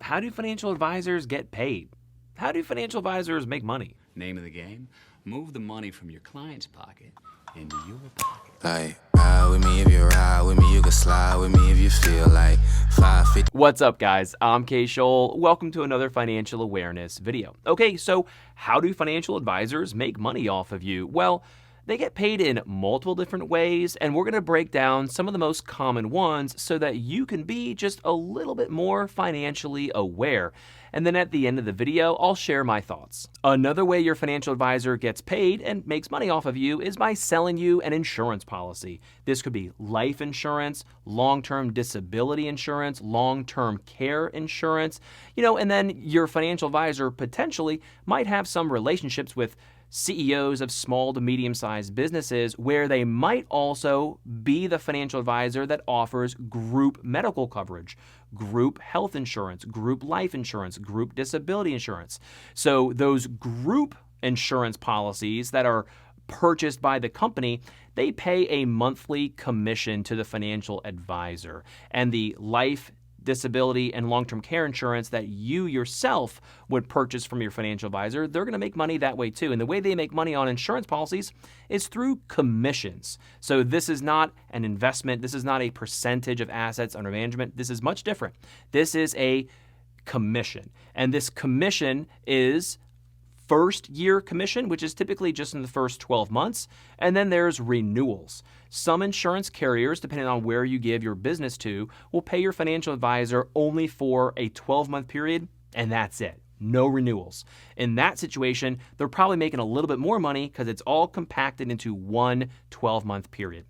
How do financial advisors get paid? How do financial advisors make money? Name of the game, move the money from your client's pocket into your pocket. Like, ride with me if you ride with me, you can slide with me if you feel like 550. What's up, guys? I'm K. Scholl. Welcome to another financial awareness video. Okay, so how do financial advisors make money off of you? Well, they get paid in multiple different ways, and we're going to break down some of the most common ones so that you can be just a little bit more financially aware. And then at the end of the video, I'll share my thoughts. Another way your financial advisor gets paid and makes money off of you is by selling you an insurance policy. This could be life insurance, long-term disability insurance, long-term care insurance, and then your financial advisor potentially might have some relationships with CEOs of small to medium-sized businesses where they might also be the financial advisor that offers group medical coverage, group health insurance, group life insurance, group disability insurance. So those group insurance policies that are purchased by the company, they pay a monthly commission to the financial advisor. And the life, disability, and long-term care insurance that you yourself would purchase from your financial advisor, they're going to make money that way too. And the way they make money on insurance policies is through commissions. So this is not an investment. This is not a percentage of assets under management. This is much different. This is a commission. And this commission is first year commission, which is typically just in the first 12 months. And then there's renewals. Some insurance carriers, depending on where you give your business to, will pay your financial advisor only for a 12-month period, and that's it. No renewals. In that situation, they're probably making a little bit more money because it's all compacted into one 12-month period.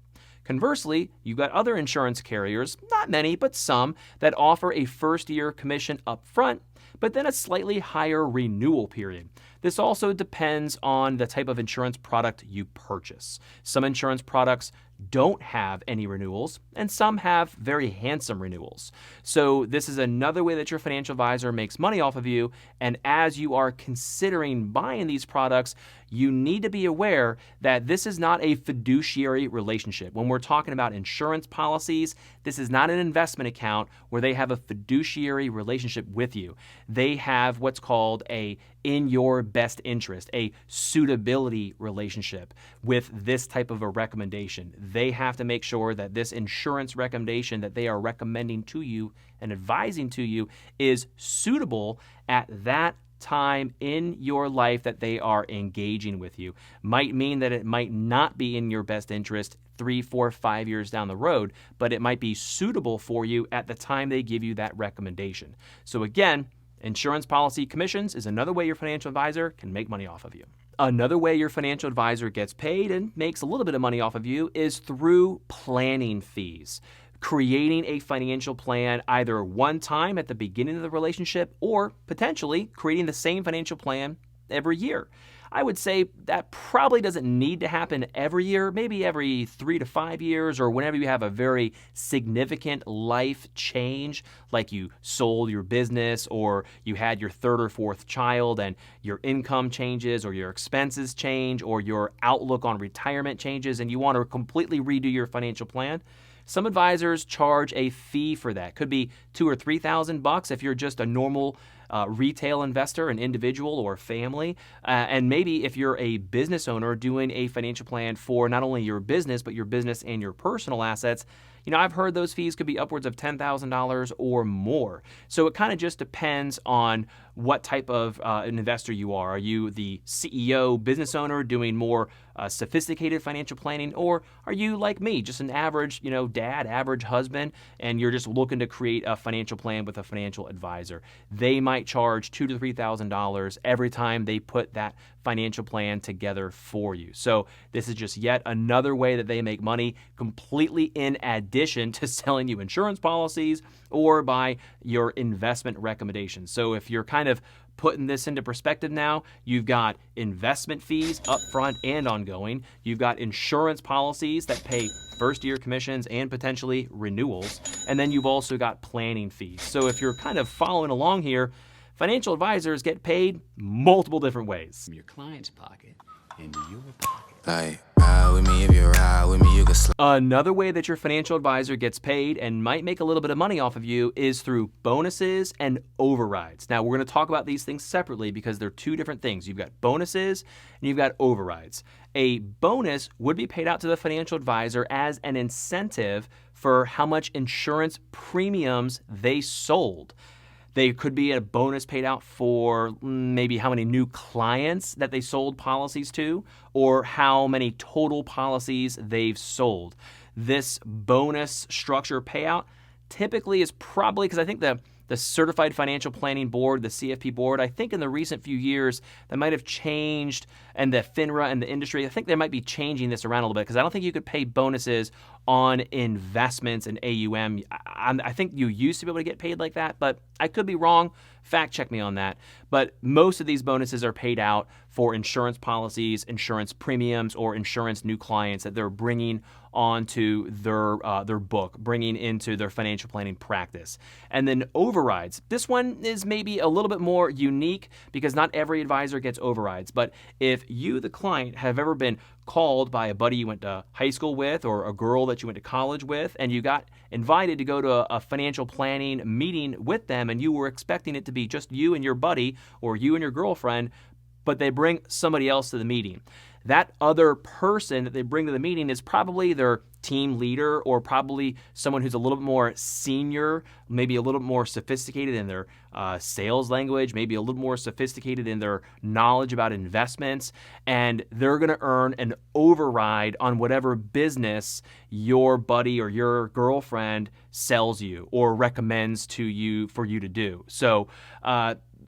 Conversely, you've got other insurance carriers, not many, but some, that offer a first-year commission up front, but then a slightly higher renewal period. This also depends on the type of insurance product you purchase. Some insurance products don't have any renewals, and some have very handsome renewals. So this is another way that your financial advisor makes money off of you, and as you are considering buying these products, you need to be aware that this is not a fiduciary relationship. When we're talking about insurance policies, this is not an investment account where they have a fiduciary relationship with you. They have what's called a in your best interest, a suitability relationship with this type of a recommendation. They have to make sure that this insurance recommendation that they are recommending to you and advising to you is suitable at that time in your life that they are engaging with you. Might mean that it might not be in your best interest 3, 4, 5 years down the road, but it might be suitable for you at the time they give you that recommendation. So again, insurance policy commissions is another way your financial advisor can make money off of you. Another way your financial advisor gets paid and makes a little bit of money off of you is through planning fees. Creating a financial plan either one time at the beginning of the relationship or potentially creating the same financial plan every year. I would say that probably doesn't need to happen every year, maybe every 3 to 5 years, or whenever you have a very significant life change, like you sold your business or you had your 3rd or 4th child and your income changes or your expenses change or your outlook on retirement changes and you want to completely redo your financial plan. Some advisors charge a fee for that. Could be $2,000 or $3,000 if you're just a normal retail investor, an individual or family. And maybe if you're a business owner doing a financial plan for not only your business, but your business and your personal assets, I've heard those fees could be upwards of $10,000 or more. So it kind of just depends on what type of an investor you are. Are you the CEO, business owner doing more sophisticated financial planning, or are you like me, just an average, dad, average husband, and you're just looking to create a financial plan with a financial advisor? They might charge $2,000 to $3,000 every time they put that financial plan together for you. So this is just yet another way that they make money, completely in addition to selling you insurance policies or by your investment recommendations. So if you're kind of putting this into perspective now, you've got investment fees up front and ongoing. You've got insurance policies that pay first-year commissions and potentially renewals. And then you've also got planning fees. So if you're kind of following along here, financial advisors get paid multiple different ways. From your client's pocket into your pocket. Like, ride with me if you ride with me, you can slide. Another way that your financial advisor gets paid and might make a little bit of money off of you is through bonuses and overrides. Now, we're going to talk about these things separately because they're two different things. You've got bonuses and you've got overrides. A bonus would be paid out to the financial advisor as an incentive for how much insurance premiums they sold. They could be a bonus paid out for maybe how many new clients that they sold policies to, or how many total policies they've sold. This bonus structure payout typically is probably, because I think the Certified Financial Planning Board, the CFP board, I think in the recent few years that might have changed, and the FINRA and the industry, I think they might be changing this around a little bit, because I don't think you could pay bonuses on investments and AUM. I think you used to be able to get paid like that, but I could be wrong. Fact check me on that. But most of these bonuses are paid out for insurance policies, insurance premiums, or insurance new clients that they're bringing onto their book, bringing into their financial planning practice. And then overrides. This one is maybe a little bit more unique because not every advisor gets overrides. But if you, the client, have ever been called by a buddy you went to high school with or a girl that you went to college with, and you got invited to go to a financial planning meeting with them, and you were expecting it to be just you and your buddy or you and your girlfriend, but they bring somebody else to the meeting. That other person that they bring to the meeting is probably their team leader or probably someone who's a little bit more senior, maybe a little bit more sophisticated in their sales language, maybe a little more sophisticated in their knowledge about investments, and they're going to earn an override on whatever business your buddy or your girlfriend sells you or recommends to you for you to do. So,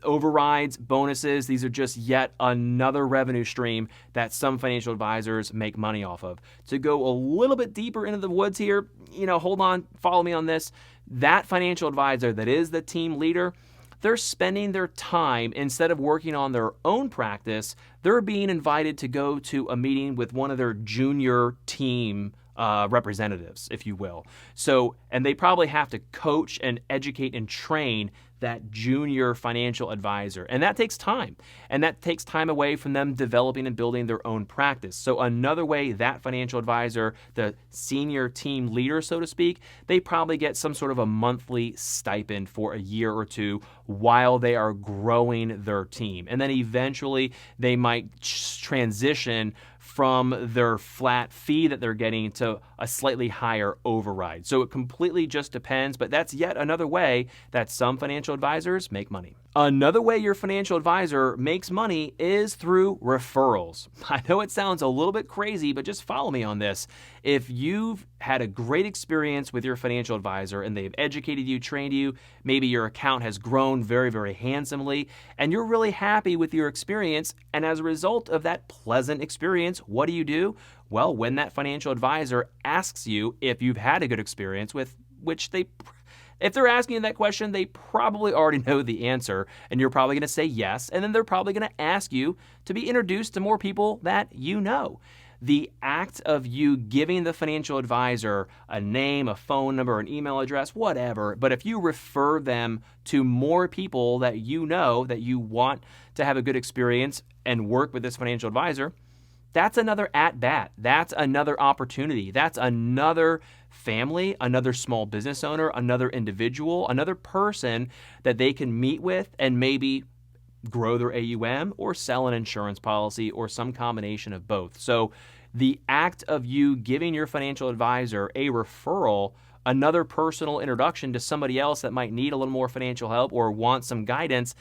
overrides, bonuses, these are just yet another revenue stream that some financial advisors make money off of. To go a little bit deeper into the woods here, hold on, follow me on this. That financial advisor that is the team leader, they're spending their time, instead of working on their own practice, they're being invited to go to a meeting with one of their junior team representatives, if you will. So, and they probably have to coach and educate and train that junior financial advisor. And that takes time. And that takes time away from them developing and building their own practice. So another way that financial advisor, the senior team leader, so to speak, they probably get some sort of a monthly stipend for a year or two while they are growing their team. And then eventually they might transition from their flat fee that they're getting to a slightly higher override. So it completely just depends, but that's yet another way that some financial advisors make money. Another way your financial advisor makes money is through referrals. I know it sounds a little bit crazy, but just follow me on this. If you've had a great experience with your financial advisor and they've educated you, trained you, maybe your account has grown very, very handsomely, and you're really happy with your experience, and as a result of that pleasant experience, what do? Well, when that financial advisor asks you if you've had a good experience, with which if they're asking you that question, they probably already know the answer, and you're probably going to say yes, and then they're probably going to ask you to be introduced to more people that you know. The act of you giving the financial advisor a name, a phone number, an email address, whatever, but if you refer them to more people that you know that you want to have a good experience and work with this financial advisor, that's another at-bat. That's another opportunity. That's another family, another small business owner, another individual, another person that they can meet with and maybe grow their AUM or sell an insurance policy or some combination of both. So the act of you giving your financial advisor a referral, another personal introduction to somebody else that might need a little more financial help or want some guidance,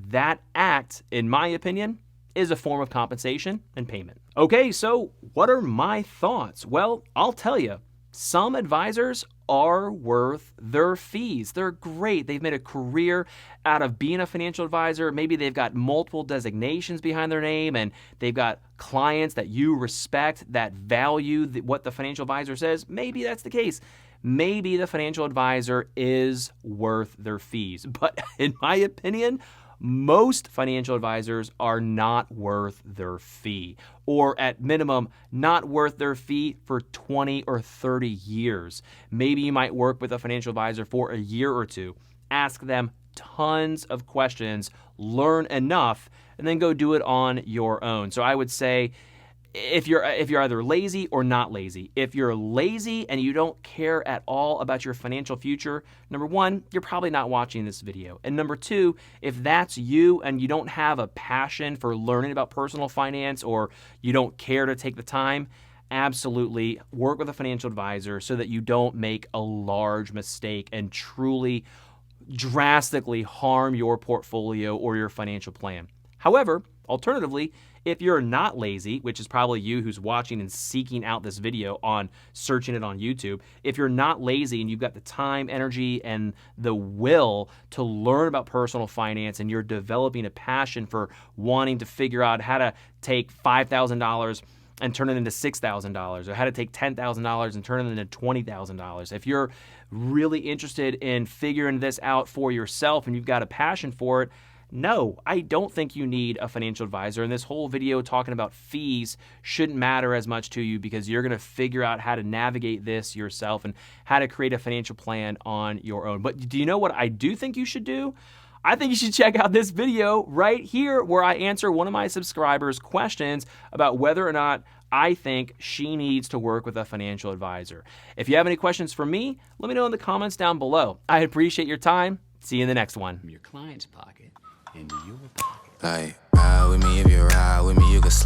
that act, in my opinion, is a form of compensation and payment. Okay, so what are my thoughts? Well, I'll tell you, some advisors are worth their fees. They're great. They've made a career out of being a financial advisor. Maybe they've got multiple designations behind their name, and they've got clients that you respect, that value what the financial advisor says. Maybe that's the case. Maybe the financial advisor is worth their fees. But in my opinion, most financial advisors are not worth their fee, or at minimum, not worth their fee for 20 or 30 years. Maybe you might work with a financial advisor for a year or two, ask them tons of questions, learn enough, and then go do it on your own. So I would say if you're either lazy or not lazy. If you're lazy and you don't care at all about your financial future, number one, you're probably not watching this video. And number two, if that's you and you don't have a passion for learning about personal finance or you don't care to take the time, absolutely work with a financial advisor so that you don't make a large mistake and truly drastically harm your portfolio or your financial plan. However, alternatively, if you're not lazy, which is probably you who's watching and seeking out this video on searching it on YouTube, if you're not lazy and you've got the time, energy, and the will to learn about personal finance and you're developing a passion for wanting to figure out how to take $5,000 and turn it into $6,000, or how to take $10,000 and turn it into $20,000. If you're really interested in figuring this out for yourself and you've got a passion for it, no, I don't think you need a financial advisor. And this whole video talking about fees shouldn't matter as much to you because you're going to figure out how to navigate this yourself and how to create a financial plan on your own. But do you know what I do think you should do? I think you should check out this video right here where I answer one of my subscribers' questions about whether or not I think she needs to work with a financial advisor. If you have any questions for me, let me know in the comments down below. I appreciate your time. See you in the next one. From your client's pocket into your pocket. Like, ride with me if you ride with me, you can slide.